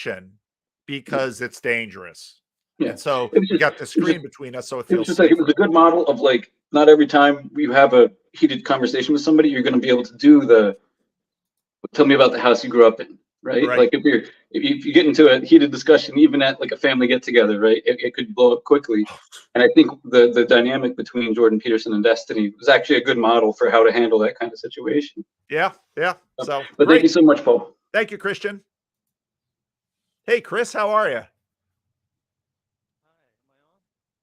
action because it's dangerous. Yeah. And so we got the screen between us, so it feels it was a good model of like, not every time you have a heated conversation with somebody, you're going to be able to do the, tell me about the house you grew up in, right? Like if you get into a heated discussion, even at like a family get together, right? It could blow up quickly. And I think the dynamic between Jordan Peterson and Destiny was actually a good model for how to handle that kind of situation. Yeah. So, but thank you so much, Paul. Thank you, Christian. Hey, Chris, how are you?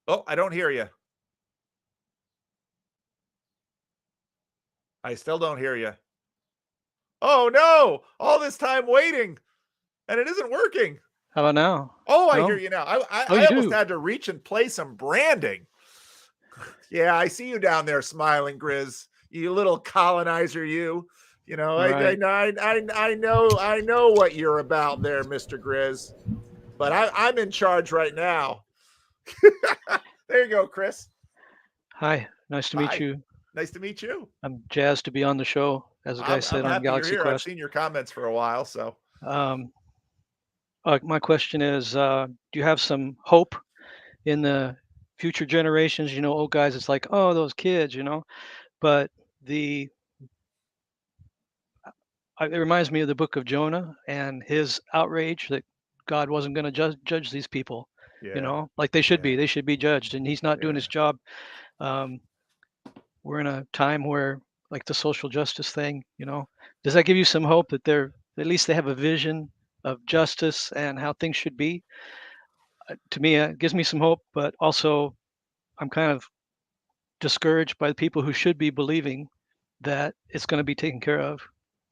Oh, I don't hear you. I still don't hear you. Oh, no. All this time waiting, and it isn't working. How about now? Oh, I hear you now. I almost had to reach and play some branding. Yeah, I see you down there smiling, Grizz. You little colonizer, you. You know, right. I know what you're about there, Mr. Grizz. But I'm in charge right now. There you go, Chris. Hi, nice to meet you. Nice to meet you. I'm jazzed to be on the show, as the guy said on Galaxy Quest. I've seen your comments for a while, so. My question is, do you have some hope in the future generations? You know, old guys, it's like, oh, those kids, you know. But it reminds me of the book of Jonah and his outrage that God wasn't going to judge these people. Yeah. You know, like they should be. They should be judged, and he's not doing his job. We're in a time where, like the social justice thing, you know, does that give you some hope that at least they have a vision of justice and how things should be? To me, it gives me some hope, but also I'm kind of discouraged by the people who should be believing that it's going to be taken care of,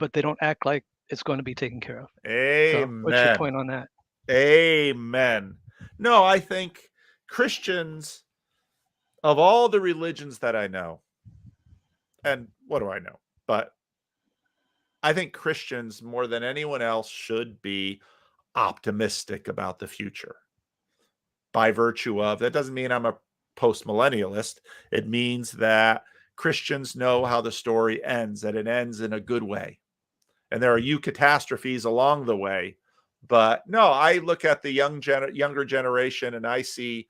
but they don't act like it's going to be taken care of. Amen. So what's your point on that? Amen. No, I think Christians, of all the religions that I know, and what do I know? But I think Christians, more than anyone else, should be optimistic about the future. By virtue of, that doesn't mean I'm a post-millennialist. It means that Christians know how the story ends, that it ends in a good way. And there are catastrophes along the way. But no, I look at the younger generation and I see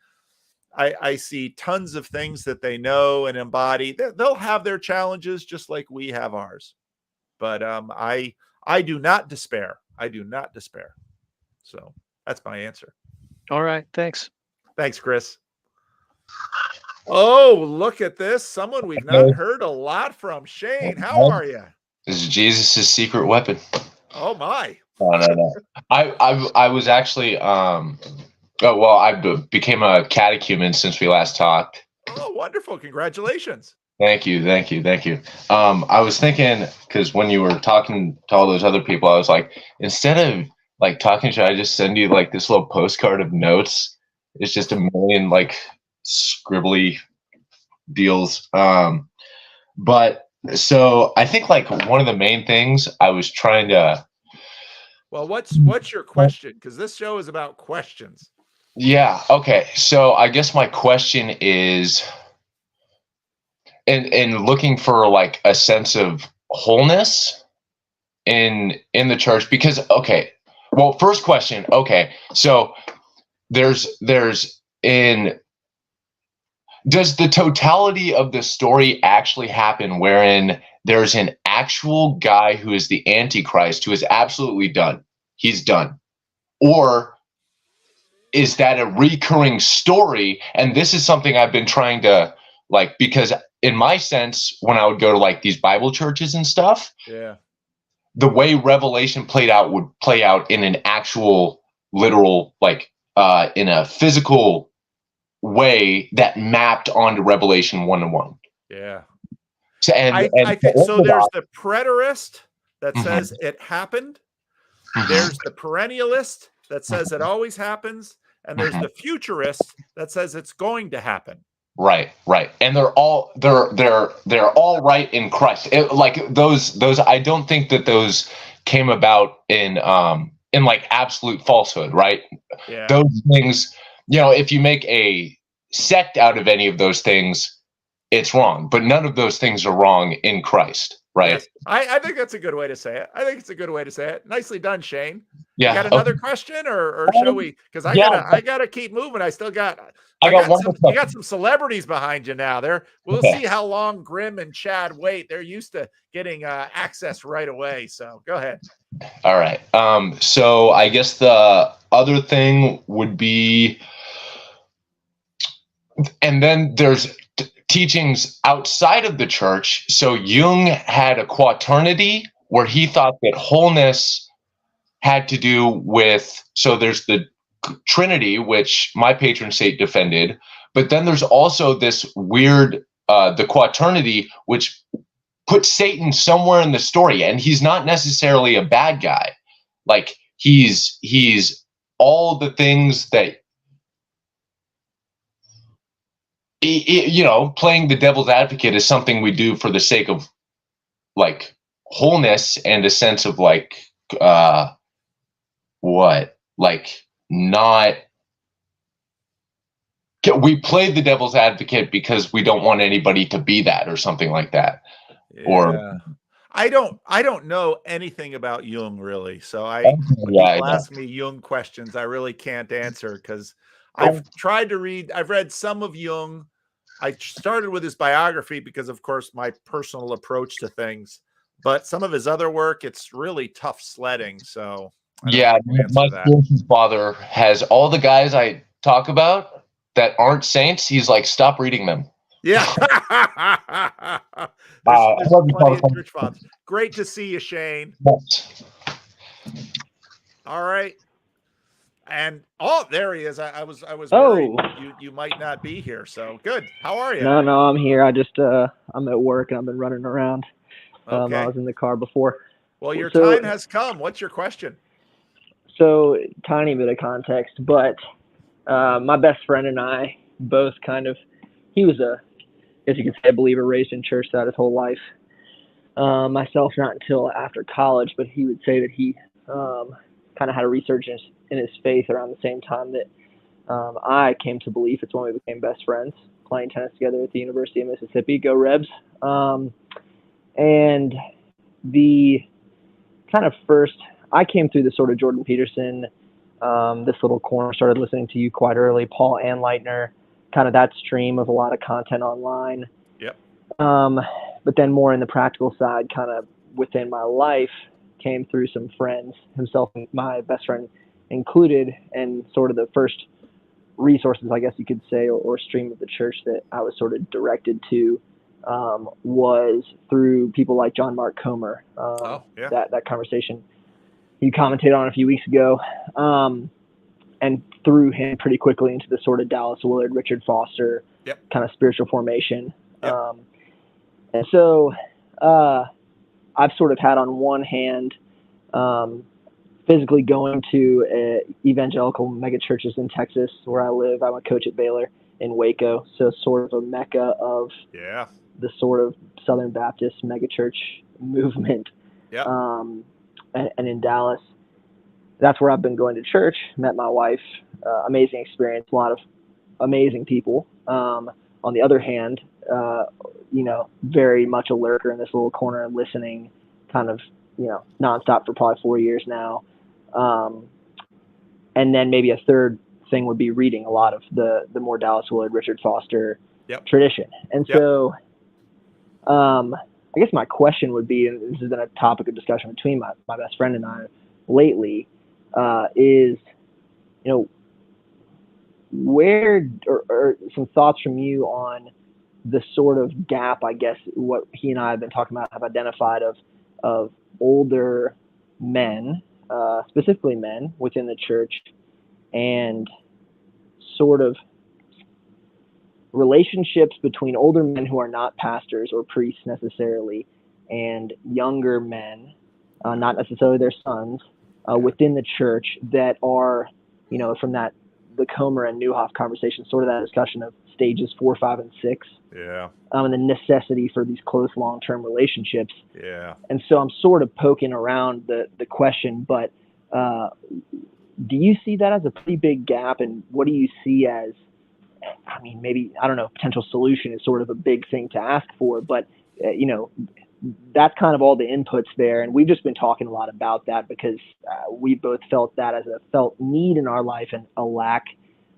tons of things that they know and embody. They'll have their challenges just like we have ours. But I do not despair. I do not despair. So that's my answer. All right. Thanks. Thanks, Chris. Oh, look at this. Someone we've not heard a lot from. Shane, how are you? This is Jesus' secret weapon. Oh, my. No. I was actually, I became a catechumen since we last talked. Oh, wonderful. Congratulations. Thank you. I was thinking, because when you were talking to all those other people, I was like, instead of like talking, should I just send you like this little postcard of notes? It's just a million like scribbly deals. But so I think like one of the main things I was trying to. Well, what's your question? Because this show is about questions. Yeah. Okay. So I guess my question is, in looking for like a sense of wholeness in the church, because first question. Okay. So does the totality of the story actually happen wherein there's an actual guy who is the Antichrist who is absolutely done? He's done. Or is that a recurring story? And this is something I've been trying to like, because in my sense, when I would go to like these Bible churches and stuff, the way Revelation played out would play out in an actual literal, like in a physical way that mapped onto Revelation 1:1. Yeah. So, I think so. There's the preterist that says it happened. There's the perennialist that says it always happens, and there's the futurist that says it's going to happen. Right, and they're all right in Christ. Like those, I don't think that those came about in like absolute falsehood, right? Yeah. Those things, you know, if you make a sect out of any of those things, it's wrong. But none of those things are wrong in Christ, right? Yes. I think that's a good way to say it. I think it's a good way to say it. Nicely done, Shane. Yeah. You got another question, or shall we? Because I gotta keep moving. I still got. I got one. You got some celebrities behind you now. We'll see how long Grim and Chad wait. They're used to getting access right away. So go ahead. All right. So I guess the other thing would be, and then there's teachings outside of the church. So Jung had a quaternity where he thought that wholeness had to do with, so there's the Trinity, which my patron saint defended, but then there's also this weird, the quaternity, which puts Satan somewhere in the story, and he's not necessarily a bad guy. Like he's all the things that, you know, playing the devil's advocate is something we do for the sake of like wholeness and a sense of like we play the devil's advocate because we don't want anybody to be that or something like that. Yeah. Or I don't know anything about Jung really. So when people ask me Jung questions, I really can't answer because I've read some of Jung. I started with his biography because, of course, my personal approach to things. But some of his other work, it's really tough sledding. So yeah, my father has all the guys I talk about that aren't saints. He's like, stop reading them. Yeah. there's plenty of church fathers. Great to see you, Shane. Yes. All right. And there he is. I was worried you might not be here. So good. How are you? No, I'm here. I just I'm at work and I've been running around. Okay. I was in the car before. Well, your time has come. What's your question? So tiny bit of context, but my best friend and I both he was as you could say, a believer raised in church throughout his whole life. Myself, not until after college, but he would say that he kind of had a resurgence in his faith around the same time that I came to belief. It's when we became best friends, playing tennis together at the University of Mississippi. Go Rebs. And the kind of first, I came through the sort of Jordan Peterson, this little corner, started listening to you quite early, Paul Anleitner, kind of that stream of a lot of content online. Yep. But then more in the practical side, kind of within my life, came through some friends, himself and my best friend included, and sort of the first resources, I guess you could say, or stream of the church that I was sort of directed to was through people like John Mark Comer. That conversation you commented on a few weeks ago, and threw him pretty quickly into the sort of Dallas Willard, Richard Foster kind of spiritual formation. Yep. And so I've sort of had on one hand physically going to evangelical mega churches in Texas where I live. I'm a coach at Baylor in Waco, so sort of a mecca of the sort of Southern Baptist megachurch movement. Yep. And in Dallas, that's where I've been going to church, met my wife, amazing experience, a lot of amazing people. On the other hand, very much a lurker in this little corner and listening kind of, nonstop for probably 4 years now. And then maybe a third thing would be reading a lot of the more Dallas Willard, Richard Foster tradition. And so I guess my question would be, and this has been a topic of discussion between my best friend and I lately, is, where or some thoughts from you on the sort of gap, I guess, what he and I have been talking about, have identified of older men, specifically men within the church, and sort of relationships between older men who are not pastors or priests necessarily, and younger men, not necessarily their sons, within the church that are, from the Comer and Newhoff conversation, sort of that discussion of stages 4, 5, and 6. Yeah. And the necessity for these close long-term relationships. Yeah. And so I'm sort of poking around the question, but do you see that as a pretty big gap? And what do you see as I mean, maybe, I don't know, potential solution is sort of a big thing to ask for, but, you know, that's kind of all the inputs there. And we've just been talking a lot about that because we both felt that as a felt need in our life and a lack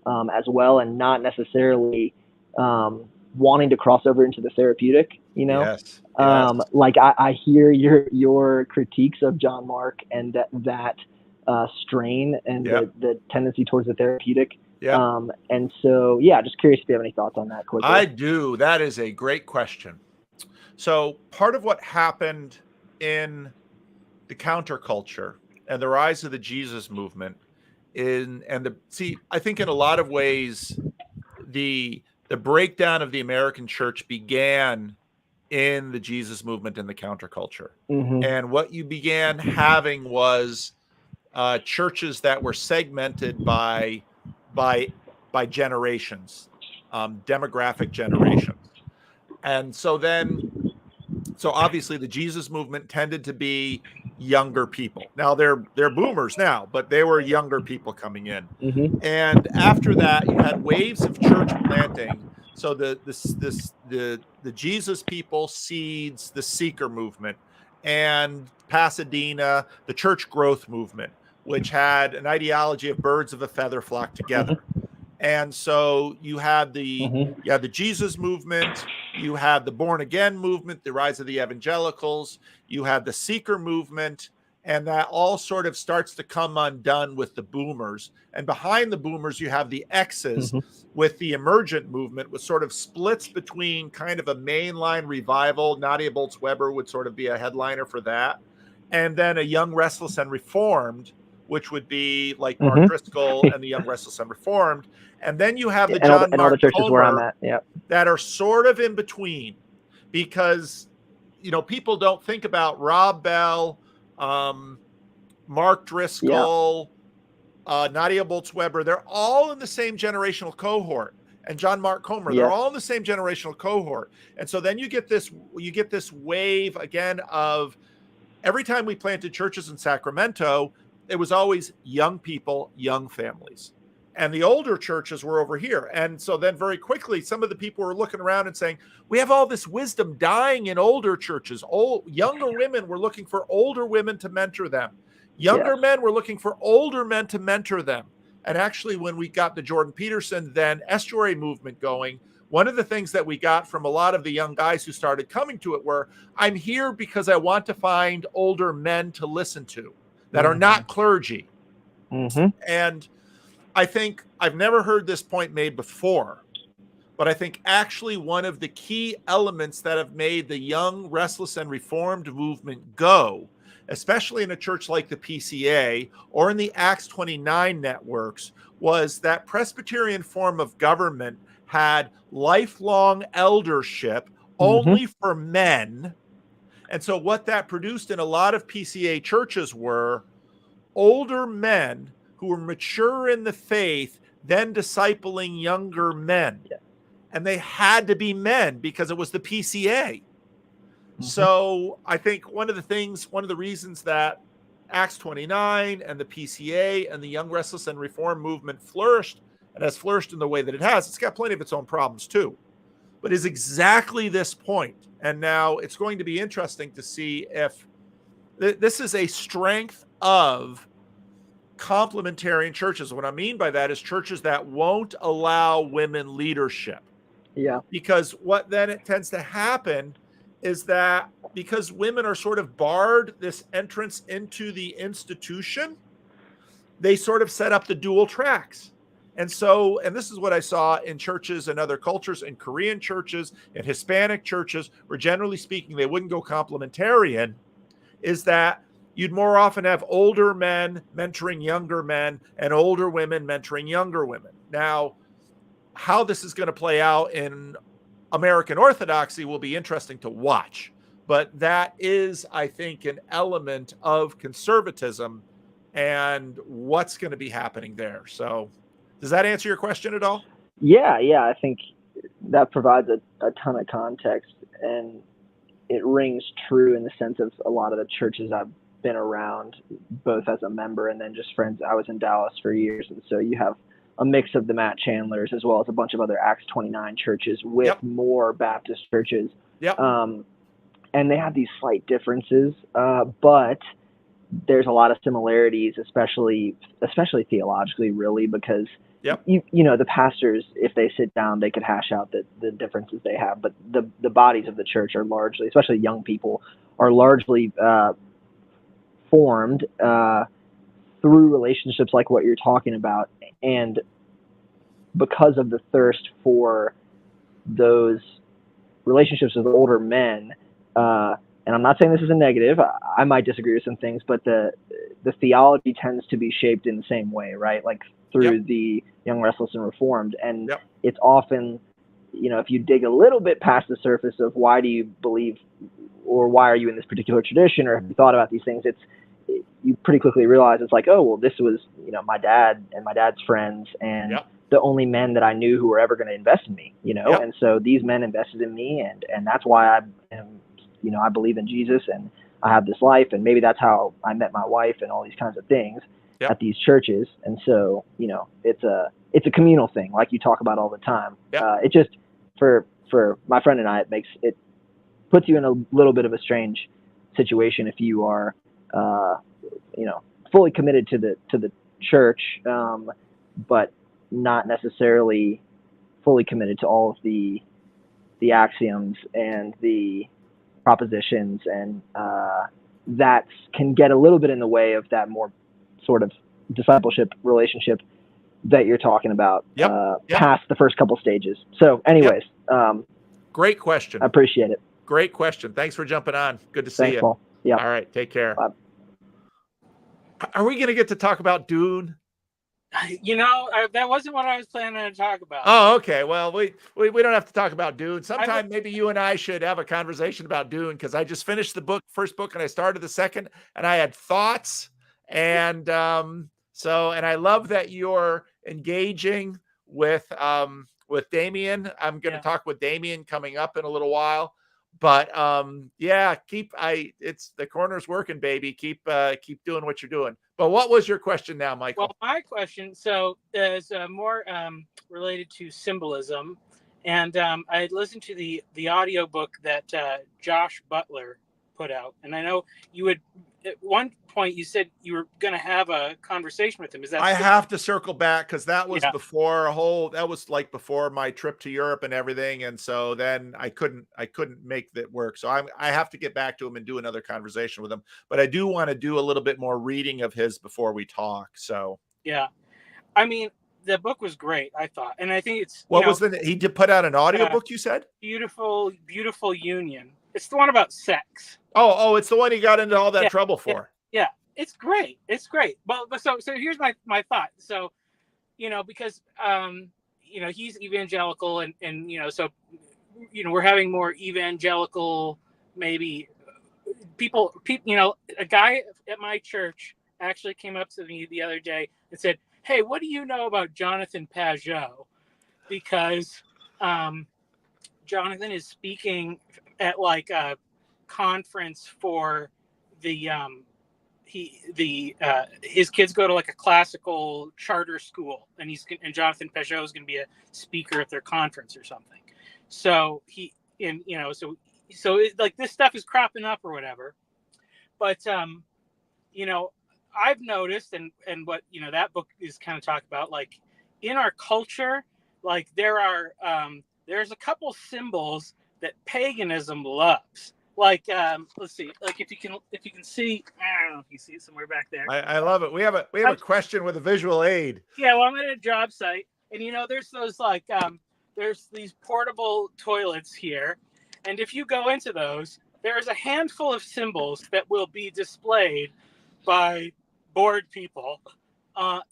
as well, and not necessarily wanting to cross over into the therapeutic, you know? Yes. Yes. Like I hear your critiques of John Mark and that strain and the tendency towards the therapeutic. Yeah. And so, yeah, just curious if you have any thoughts on that quickly. I do. That is a great question. So part of what happened in the counterculture and the rise of the Jesus movement I think in a lot of ways, the breakdown of the American church began in the Jesus movement and the counterculture. Mm-hmm. And what you began having was churches that were segmented by generations, demographic generations. And so obviously the Jesus movement tended to be younger people. Now they're boomers now, but they were younger people coming in. Mm-hmm. And after that, you had waves of church planting. So the Jesus people seeds the seeker movement, and Pasadena, the church growth movement, which had an ideology of birds of a feather flock together. Mm-hmm. And so you had the Mm-hmm. the Jesus movement, you had the born again movement, the rise of the evangelicals, you had the seeker movement, and that all sort of starts to come undone with the boomers. And behind the boomers, you have the X's Mm-hmm. with the emergent movement, which sort of splits between kind of a mainline revival. Nadia Bolz-Weber would sort of be a headliner for that. And then a Young, Restless, and Reformed, which would be like Mark Mm-hmm. Driscoll and the Young, Restless, and Reformed. And then you have the And John all the Mark churches where I'm Comer at. Yeah. that are sort of in between, because, you know, people don't think about Rob Bell, Mark Driscoll, Nadia Bolz-Weber. They're all in the same generational cohort. And John Mark Comer, they're all in the same generational cohort. And so then you get this wave again of every time we planted churches in Sacramento, it was always young people, young families. And the older churches were over here. And so then very quickly, some of the people were looking around and saying, we have all this wisdom dying in older churches. Younger women were looking for older women to mentor them. Younger men were looking for older men to mentor them. And actually, when we got the Jordan Peterson, then estuary movement going, one of the things that we got from a lot of the young guys who started coming to it were, I'm here because I want to find older men to listen to that are not clergy. Mm-hmm. And I think I've never heard this point made before, but I think actually one of the key elements that have made the Young, Restless, and Reformed movement go, especially in a church like the PCA or in the Acts 29 networks, was that Presbyterian form of government had lifelong eldership only for men. And so what that produced in a lot of PCA churches were older men who were mature in the faith, then discipling younger men. Yeah. And they had to be men because it was the PCA. Mm-hmm. So I think one of the reasons that Acts 29 and the PCA and the Young, Restless, and Reformed movement flourished, and has flourished in the way that it has, it's got plenty of its own problems too, but is exactly this point. And now it's going to be interesting to see if this is a strength of complementarian churches. What I mean by that is churches that won't allow women leadership. Yeah. Because what then it tends to happen is that because women are sort of barred this entrance into the institution, they sort of set up the dual tracks. And so, and this is what I saw in churches and other cultures, in Korean churches and Hispanic churches, where generally speaking, they wouldn't go complementarian, is that you'd more often have older men mentoring younger men and older women mentoring younger women. Now, how this is going to play out in American Orthodoxy will be interesting to watch. But that is, I think, an element of conservatism and what's going to be happening there. So does that answer your question at all? Yeah. I think that provides a ton of context, and it rings true in the sense of a lot of the churches I've been around, both as a member and then just friends. I was in Dallas for years, and so you have a mix of the Matt Chandlers as well as a bunch of other Acts 29 churches with Yep. more Baptist churches. Yep. And they have these slight differences, but there's a lot of similarities, especially theologically, really, because Yep. you know, the pastors, if they sit down, they could hash out the differences they have, but the bodies of the church are largely, especially young people, are largely formed through relationships like what you're talking about, and because of the thirst for those relationships with older men, and I'm not saying this is a negative, I might disagree with some things, but the theology tends to be shaped in the same way, right? Like through Yep. the Young, Restless, and Reformed. And Yep. it's often, you know, if you dig a little bit past the surface of why do you believe, or why are you in this particular tradition, or have you thought about these things, you pretty quickly realize it's like, oh, well, this was, you know, my dad and my dad's friends, and Yep. the only men that I knew who were ever going to invest in me, you know? Yep. And so these men invested in me, and that's why I am, you know, I believe in Jesus, and I have this life, and maybe that's how I met my wife, and all these kinds of things. Yep. At these churches. And so, you know, it's a communal thing, like you talk about all the time. Yep. It just, for my friend and I, it puts you in a little bit of a strange situation if you are, you know, fully committed to the church, but not necessarily fully committed to all of the axioms and the propositions, and that can get a little bit in the way of that more sort of discipleship relationship that you're talking about. Yep. Yep. Past the first couple stages. So anyways, great question. I appreciate it. Great question. Thanks for jumping on. Good to see Thanks, you. Paul. Yeah. All right. Take care. Bye. Are we going to get to talk about Dune? You know, that wasn't what I was planning to talk about. Oh, okay. Well, we don't have to talk about Dune. Sometime maybe you and I should have a conversation about Dune, because I just finished the first book, and I started the second, and I had thoughts. And and I love that you're engaging with Damien. I'm going to talk with Damien coming up in a little while. But it's the corner's working, baby. Keep doing what you're doing. But what was your question now, Michael? Well, my question, so is more related to symbolism, and I had listened to the audiobook that Josh Butler put out, and I know you would at one point you said you were going to have a conversation with him. Is that? I have to circle back, because that was before before my trip to Europe and everything, and so then I couldn't make that work. So I have to get back to him and do another conversation with him. But I do want to do a little bit more reading of his before we talk. So yeah, I mean, the book was great, I thought, and I think it's he did put out an audiobook, you said? Beautiful Union. It's the one about sex. Oh, it's the one he got into all that trouble for. Yeah, it's great. It's great. But so here's my thought. So, you know, because you know, he's evangelical, and you know, so you know, we're having more evangelical maybe people. You know, a guy at my church actually came up to me the other day and said, "Hey, what do you know about Jonathan Pajot?" Because Jonathan is speaking at like a conference for the his kids go to like a classical charter school, and Jonathan Pajot is going to be a speaker at their conference or something. So so like this stuff is cropping up or whatever. But you know, I've noticed, and what, you know, that book is kind of talk about, like in our culture, like there's a couple symbols that paganism loves. Like let's see, like if you can see, I don't know if you see it somewhere back there. I love it. We have a question with a visual aid. Yeah, well, I'm at a job site, and you know, there's those like there's these portable toilets here, and if you go into those, there's a handful of symbols that will be displayed by bored people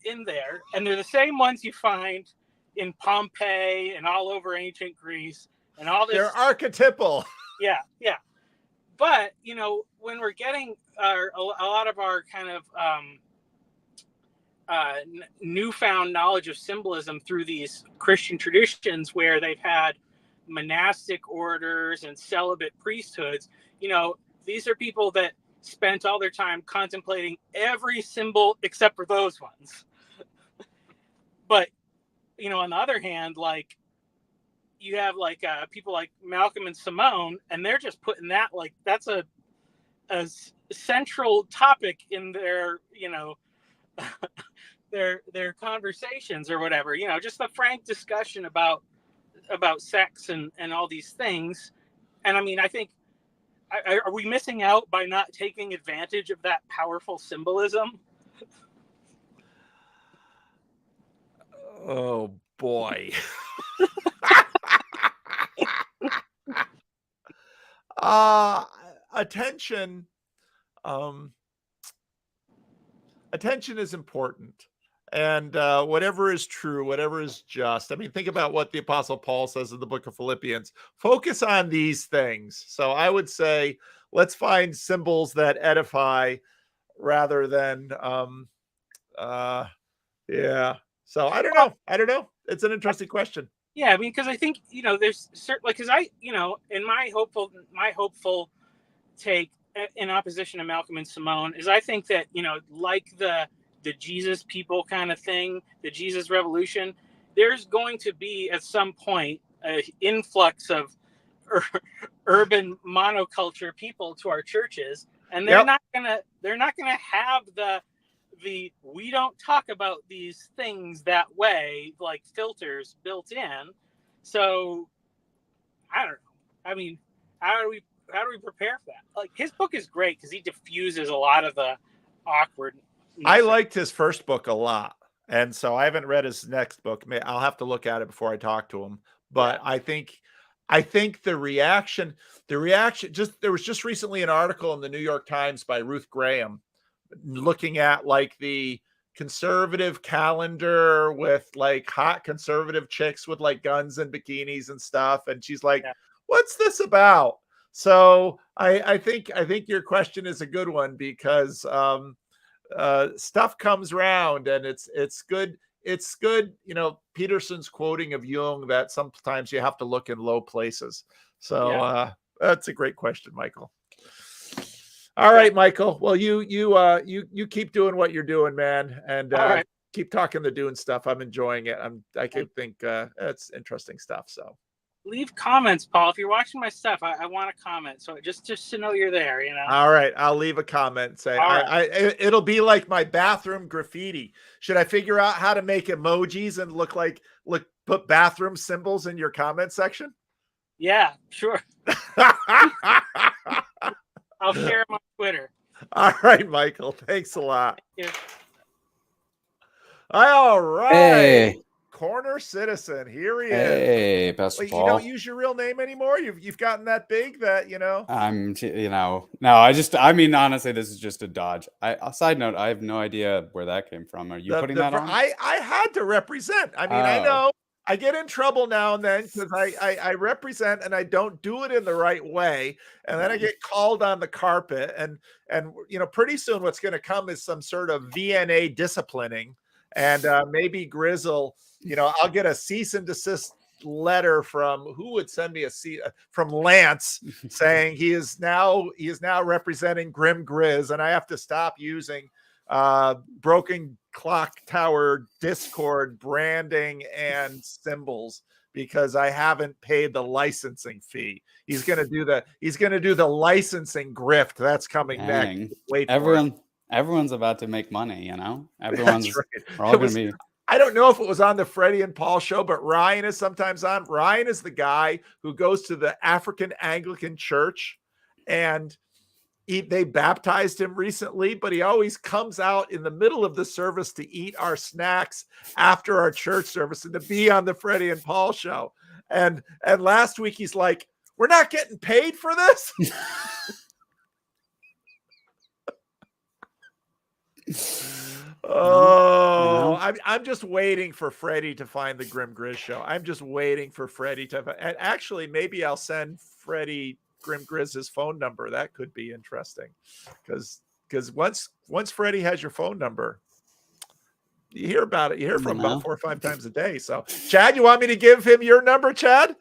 in there, and they're the same ones you find in Pompeii and all over ancient Greece and all this. They're archetypal. Yeah. But, you know, when we're getting a lot of our kind of newfound knowledge of symbolism through these Christian traditions where they've had monastic orders and celibate priesthoods, you know, these are people that spent all their time contemplating every symbol except for those ones. But on the other hand, like you have like people like Malcolm and Simone, and they're just putting that like that's a central topic in their their conversations or whatever, just a frank discussion about sex and all these things. And I mean, I think, are we missing out by not taking advantage of that powerful symbolism? Oh boy. Attention. Attention is important. And whatever is true, whatever is just. I mean, think about what the Apostle Paul says in the book of Philippians. Focus on these things. So I would say, let's find symbols that edify rather than, yeah. So I don't know. It's an interesting question. Yeah, I mean, because I think there's certainly because in my hopeful take in opposition to Malcolm and Simone is I think that like the Jesus people kind of thing, the Jesus revolution, there's going to be at some point an influx of urban monoculture people to our churches, and they're not gonna have the we don't talk about these things that way like filters built in. So I don't know. I mean, how do we prepare for that? Like, his book is great because he diffuses a lot of the awkward. I liked his first book a lot, and so I haven't read his next book. I'll have to look at it before I talk to him. But yeah. I think the reaction. There was just recently an article in the New York Times by Ruth Graham, looking at like the conservative calendar with like hot conservative chicks with like guns and bikinis and stuff, and she's like, "What's this about?" So I think your question is a good one because stuff comes round, and it's good. It's good. Peterson's quoting of Jung that sometimes you have to look in low places. So that's a great question, Michael. All right, Michael. Well, you keep doing what you're doing, man, and keep talking the Dune stuff. I'm enjoying it. I think it's interesting stuff. So leave comments, Paul. If you're watching my stuff, I want to comment. So just to know you're there, All right, I'll leave a comment. Say it'll be like my bathroom graffiti. Should I figure out how to make emojis and put bathroom symbols in your comment section? Yeah, sure. I'll share them on Twitter. All right, Michael. Thanks a lot. Thank you. All right. Hey. Corner Citizen. Here he is. Hey, Pastor Paul. You don't use your real name anymore? You've gotten that big that, I mean, honestly, this is just a dodge. A side note, I have no idea where that came from. Are you putting that on? I had to represent. I mean, I know I get in trouble now and then because I represent and I don't do it in the right way. And then I get called on the carpet and pretty soon what's going to come is some sort of VNA disciplining. And maybe Grizzle, I'll get a cease and desist letter from who would send me from Lance saying he is now representing Grim Grizz, and I have to stop using Broken Clock Tower Discord branding and symbols because I haven't paid the licensing fee. He's gonna do the licensing grift. That's coming next. Wait, everyone's about to make money, Everyone's right. We're all gonna be. I don't know if it was on the Freddie and Paul show, but Ryan is sometimes on. Ryan is the guy who goes to the African Anglican Church, and they baptized him recently, but he always comes out in the middle of the service to eat our snacks after our church service and to be on the Freddie and Paul show. And last week he's like, "We're not getting paid for this." I'm just waiting for Freddie to find the Grim Grizz show. I'm just waiting for Freddie and actually maybe I'll send Freddie Grim Grizz's phone number. That could be interesting because once Freddie has your phone number, you hear about it. You hear from him about 4 or 5 times a day. So Chad, you want me to give him your number, Chad?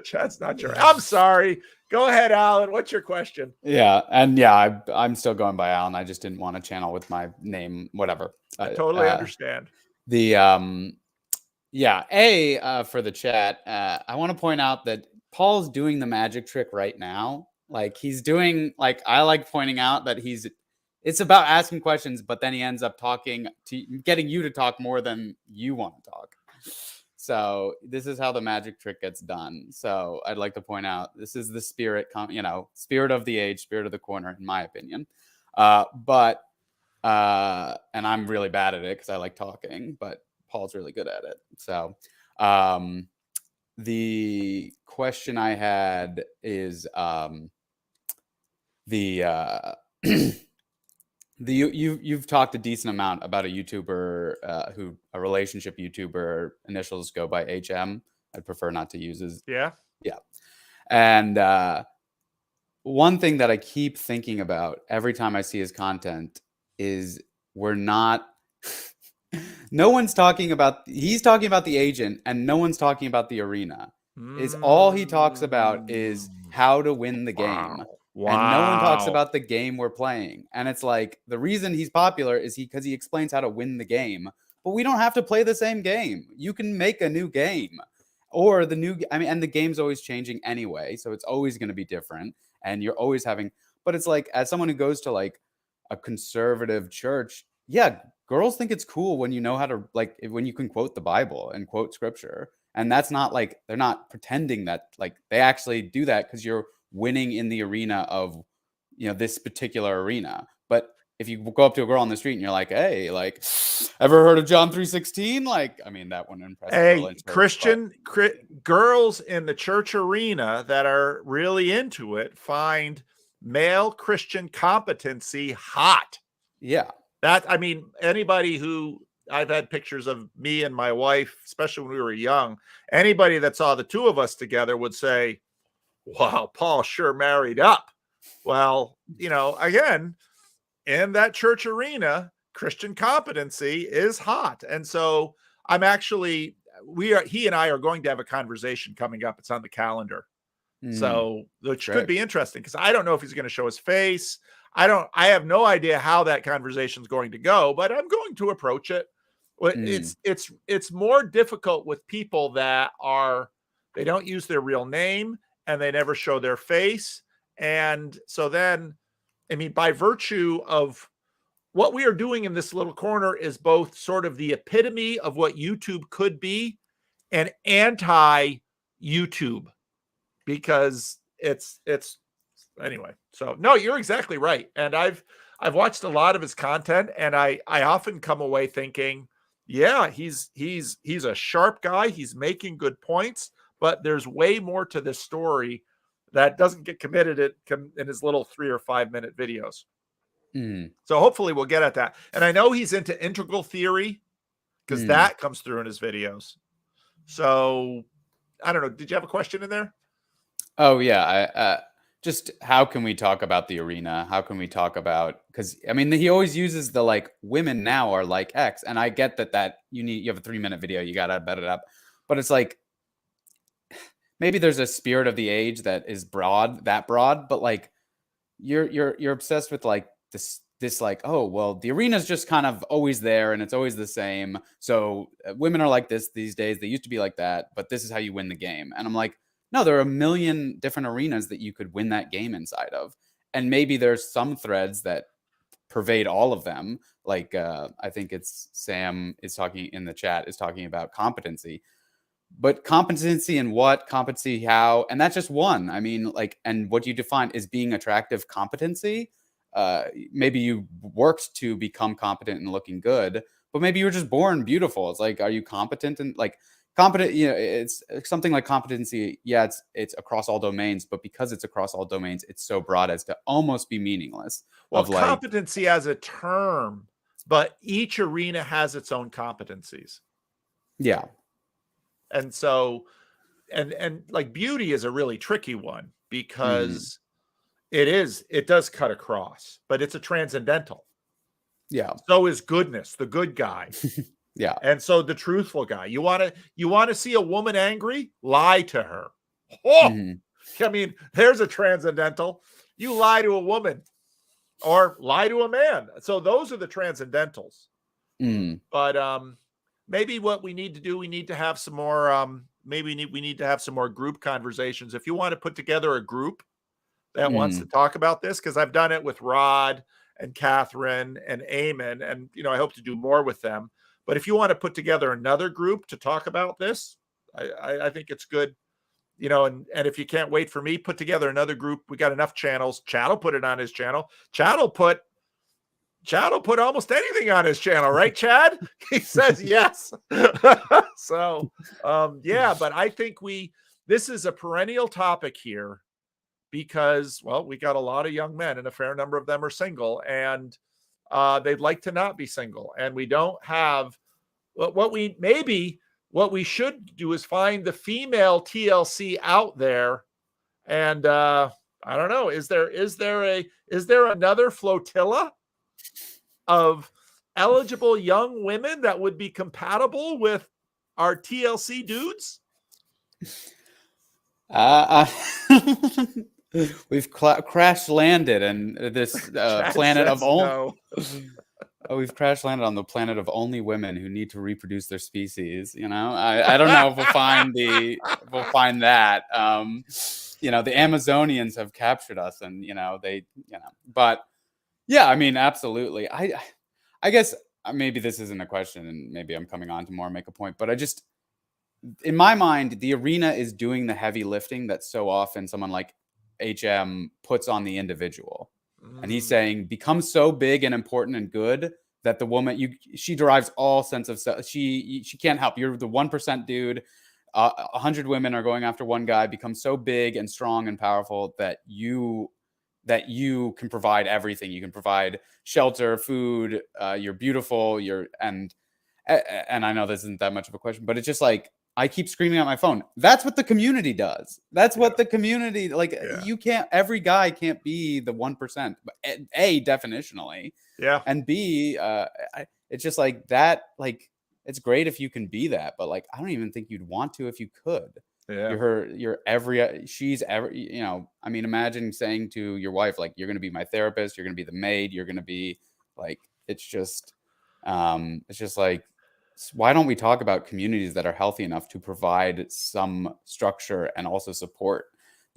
Chad's not sure. I'm sorry. Go ahead, Alan. What's your question? Yeah, and I'm still going by Alan. I just didn't want to channel with my name, whatever. I totally understand. For the chat, I want to point out that Paul's doing the magic trick right now. Like he's doing, like, I like pointing out that it's about asking questions, but then he ends up getting you to talk more than you want to talk. So this is how the magic trick gets done. So I'd like to point out, this is the spirit of the age, spirit of the corner, in my opinion. And I'm really bad at it because I like talking, but Paul's really good at it. So the question I had is you've talked a decent amount about a YouTuber a relationship YouTuber, initials go by HM. I'd prefer not to use his. Yeah. And one thing that I keep thinking about every time I see his content is no one's talking about, he's talking about the agent and no one's talking about the arena. Is all he talks about is how to win the game. Wow. And no one talks about the game we're playing. And it's like, the reason he's popular is because he explains how to win the game. But we don't have to play the same game. You can make a new game. Or and the game's always changing anyway. So it's always going to be different. And you're always but it's like, as someone who goes to like a conservative church, yeah, girls think it's cool when you know how to, like, when you can quote the Bible and quote scripture. And that's not like, they're not pretending that, like, they actually do that because you're winning in the arena of, this particular arena. But if you go up to a girl on the street and you're like, hey, like, ever heard of John 3:16? Like, I mean, that one impresses. Hey, girls in the church arena that are really into it find male Christian competency hot. Yeah. Anybody who, I've had pictures of me and my wife, especially when we were young, anybody that saw the two of us together would say, wow, Paul sure married up. Well, again, in that church arena, Christian competency is hot. And so he and I are going to have a conversation coming up. It's on the calendar. So, which could be interesting because I don't know if he's going to show his face. I have no idea how that conversation is going to go, but I'm going to approach it. It's more difficult with people that they don't use their real name and they never show their face. And so then, by virtue of what we are doing in this little corner is both sort of the epitome of what YouTube could be and anti-YouTube, because it's anyway. So no, you're exactly right. And I've watched a lot of his content and I often come away thinking, yeah, he's a sharp guy. He's making good points, but there's way more to this story that doesn't get committed in his little 3 or 5 minute videos. So hopefully we'll get at that. And I know he's into integral theory because that comes through in his videos. So I don't know. Did you have a question in there? Oh yeah. Just how can we talk about the arena? How can we talk about, because he always uses the, like, women now are like X, and I get that you have a 3-minute video, you gotta bet it up, but it's like, maybe there's a spirit of the age that is broad, but like you're obsessed with like this like, oh well, the arena's just kind of always there and it's always the same. So women are like this these days. They used to be like that, but this is how you win the game. And I'm like, no, there are a million different arenas that you could win that game inside of. And maybe there's some threads that pervade all of them. Like I think it's Sam is talking in the chat, is talking about competency. But competency in what? Competency how? And that's just one. And what you define is being attractive competency. Maybe you worked to become competent and looking good, but maybe you were just born beautiful. It's like, are you competent? And like competent, it's something like competency. Yeah, it's across all domains, but because it's across all domains, it's so broad as to almost be meaningless. Well, competency as a term, but each arena has its own competencies. Yeah. And so, and like beauty is a really tricky one because it does cut across, but it's a transcendental. Yeah. So is goodness, the good guy. Yeah. And so the truthful guy. You want to see a woman angry? Lie to her. Oh, there's a transcendental. You lie to a woman or lie to a man. So those are the transcendentals. But maybe what we need to do, we need to have some more, we need to have some more group conversations. If you want to put together a group that wants to talk about this, because I've done it with Rod and Catherine and Eamon, and I hope to do more with them. But if you want to put together another group to talk about this, I think it's good. And if you can't wait for me, put together another group. We got enough channels. Chad will put it on his channel. Chad will put almost anything on his channel, right, Chad? He says yes. So, yeah, but I think this is a perennial topic here because, well, we got a lot of young men and a fair number of them are single, and they'd like to not be single. And we don't have what we should do is find the female TLC out there. And I don't know, is there another flotilla of eligible young women that would be compatible with our TLC dudes? We've crash landed and this planet of only. Oh, we've crash landed on the planet of only women who need to reproduce their species. I don't know if we'll find that. The Amazonians have captured us, and but yeah, I mean, absolutely. I guess maybe this isn't a question, and maybe I'm coming on to more make a point, but in my mind, the arena is doing the heavy lifting that so often someone like HM puts on the individual. And he's saying, become so big and important and good that the woman, she derives all sense of self. She can't help. You're the 1% dude. 100 women are going after one guy. Become so big and strong and powerful that you can provide everything. You can provide shelter, food. You're beautiful. and I know this isn't that much of a question, but it's just like, I keep screaming at my phone. That's what the community does. That's what the community, you can't, every guy can't be the 1%, but A, definitionally. Yeah. And B, it's just like that, it's great if you can be that, but I don't even think you'd want to if you could. Yeah. She's every, I mean, imagine saying to your wife, you're going to be my therapist, you're going to be the maid, you're going to be it's just why don't we talk about communities that are healthy enough to provide some structure and also support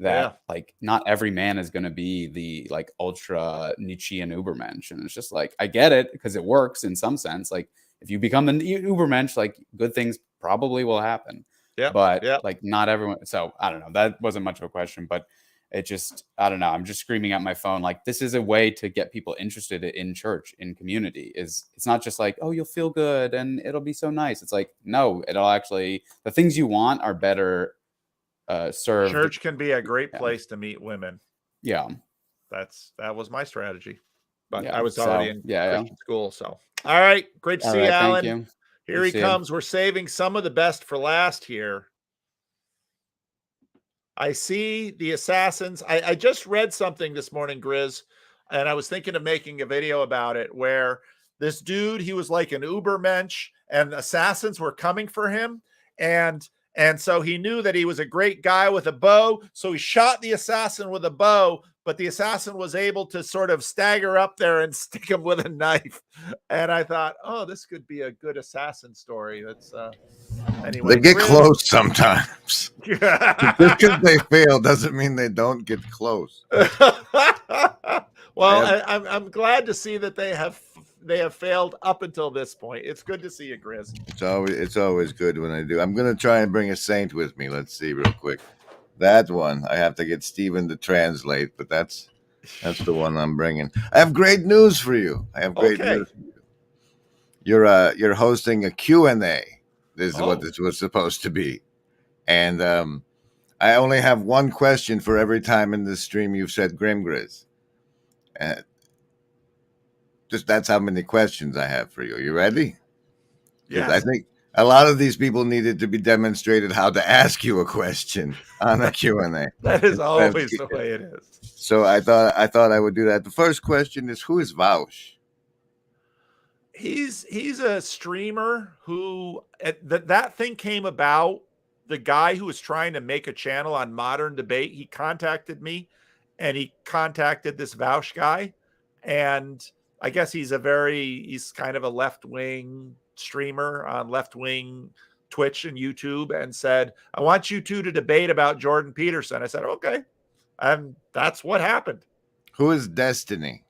that not every man is going to be the ultra Nietzschean Ubermensch. And it's just I get it because it works in some sense. If you become the Ubermensch, good things probably will happen. Yeah. But not everyone. So I don't know. That wasn't much of a question, but it just, I don't know. I'm just screaming at my phone. This is a way to get people interested in church, in community. It's not just oh, you'll feel good and it'll be so nice. It's no, it'll actually, the things you want are better served. Church can be a great place to meet women. Yeah. That was my strategy, but I was already in Christian school. So, all right. Great to see you, Alan. Thank you. Here he comes. We're saving some of the best for last here. I see the assassins. I just read something this morning, Grizz, and I was thinking of making a video about it, where this dude, he was like an Ubermensch, and assassins were coming for him. And so he knew that he was a great guy with a bow. So he shot the assassin with a bow, but the assassin was able to sort of stagger up there and stick him with a knife. And I thought, oh, this could be a good assassin story. That's anyway. They get close sometimes. Yeah. Just because they fail doesn't mean they don't get close. Well, I'm glad to see that they have failed up until this point. It's good to see you, Grizz. It's always good when I do. I'm gonna try and bring a saint with me. Let's see real quick. That one I have to get Steven to translate, but that's the one I'm bringing. I have great news for you. News for you. You're hosting a Q&A. This is what this was supposed to be, and I only have one question for every time in this stream you've said Grim Grizz. Just that's how many questions I have for you. You ready? Yeah. I think a lot of these people needed to be demonstrated how to ask you a question on a Q&A. That is always the way it is. So I thought I would do that. The first question is, who is Vaush? He's a streamer who that thing came about. The guy who was trying to make a channel on modern debate, he contacted me, and he contacted this Vaush guy, and I guess he's kind of a left-wing streamer on left-wing Twitch and YouTube, and said, I want you two to debate about Jordan Peterson. I said, okay. And that's what happened. Who is Destiny?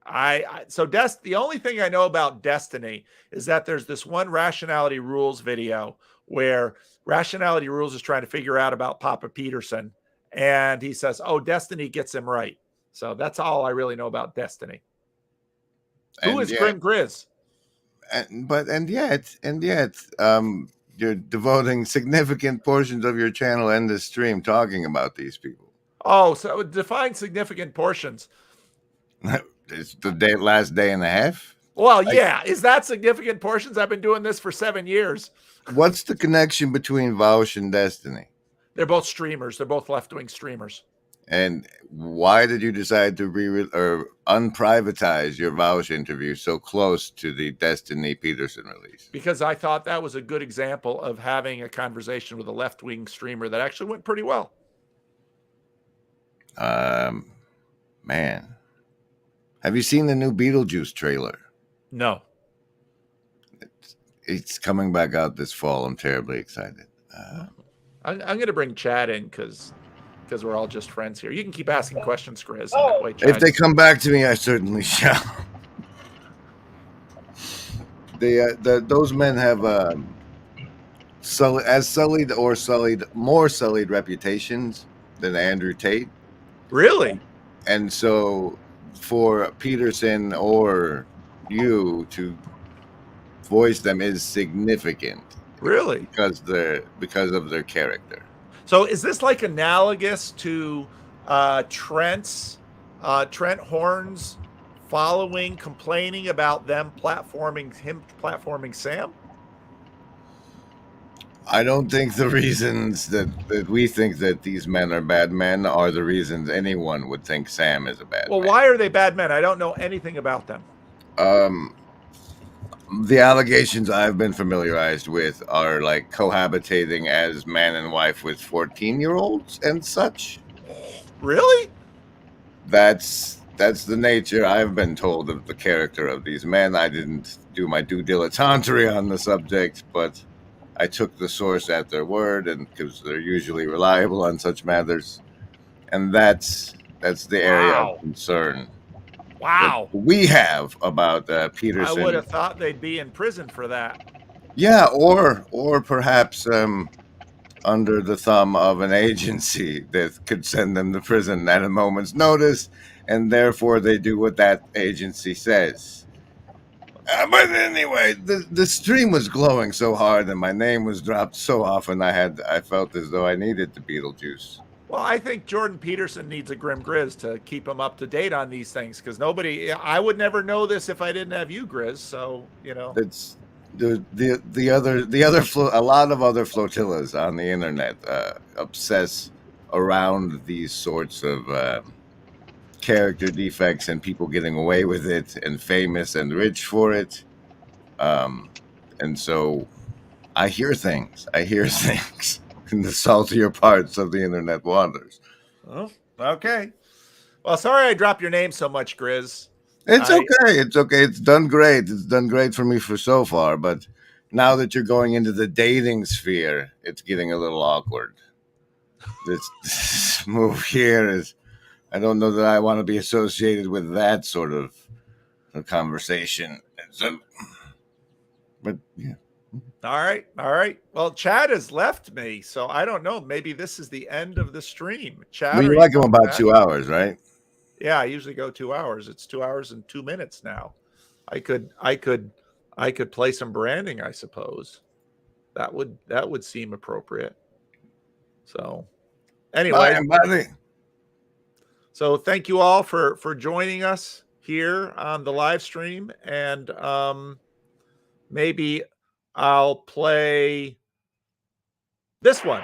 The only thing I know about Destiny is that there's this one Rationality Rules video where Rationality Rules is trying to figure out about Papa Peterson, and he says, oh, Destiny gets him right. So that's all I really know about Destiny. Who is Grim Grizz? And yet, you're devoting significant portions of your channel and the stream talking about these people. Oh, so define significant portions. It's the last day and a half. Well, yeah. Is that significant portions? I've been doing this for 7 years. What's the connection between Vaush and Destiny? They're both streamers. They're both left-wing streamers. And why did you decide to unprivatize your Vaush interview so close to the Destiny Peterson release? Because I thought that was a good example of having a conversation with a left-wing streamer that actually went pretty well. Man. Have you seen the new Beetlejuice trailer? No. It's coming back out this fall. I'm terribly excited. I'm going to bring Chad in because we're all just friends here. You can keep asking questions, Grizz. Oh. That way, Chad, if they come back to me, I certainly shall. Those men have more sullied reputations than Andrew Tate. Really? And so for Peterson or you to voice them is significant. Really? Because of their character. So is this like analogous to Trent Horn's following complaining about them platforming Sam? I don't think the reasons that we think that these men are bad men are the reasons anyone would think Sam is a bad man. Well, why are they bad men? I don't know anything about them. The allegations I've been familiarized with are like cohabitating as man and wife with 14-year-olds and such. Really? That's the nature I've been told of the character of these men. I didn't do my due diligence on the subject, but I took the source at their word, and because they're usually reliable on such matters, and that's the area of concern. Wow. We have about Peterson. I would have thought they'd be in prison for that. Yeah, or perhaps under the thumb of an agency that could send them to prison at a moment's notice, and therefore they do what that agency says. But anyway, the stream was glowing so hard and my name was dropped so often I felt as though I needed the Beetlejuice. Well, I think Jordan Peterson needs a Grim Grizz to keep him up to date on these things, because I would never know this if I didn't have you, Grizz. So, It's a lot of other flotillas on the internet obsess around these sorts of character defects and people getting away with it and famous and rich for it. And so I hear things in the saltier parts of the internet waters. Oh, okay. Well, sorry I dropped your name so much, Grizz. It's okay. It's done great. It's done great for me for so far. But now that you're going into the dating sphere, it's getting a little awkward. This move here is, I don't know that I want to be associated with that sort of conversation. But yeah. All right. Well, Chad has left me, so I don't know. Maybe this is the end of the stream. Chad, you like them about 2 hours, right? Yeah, I usually go 2 hours. It's 2 hours and 2 minutes now. I could play some branding, I suppose. That would seem appropriate. So, anyway. Bye. So thank you all for joining us here on the live stream, and maybe I'll play this one.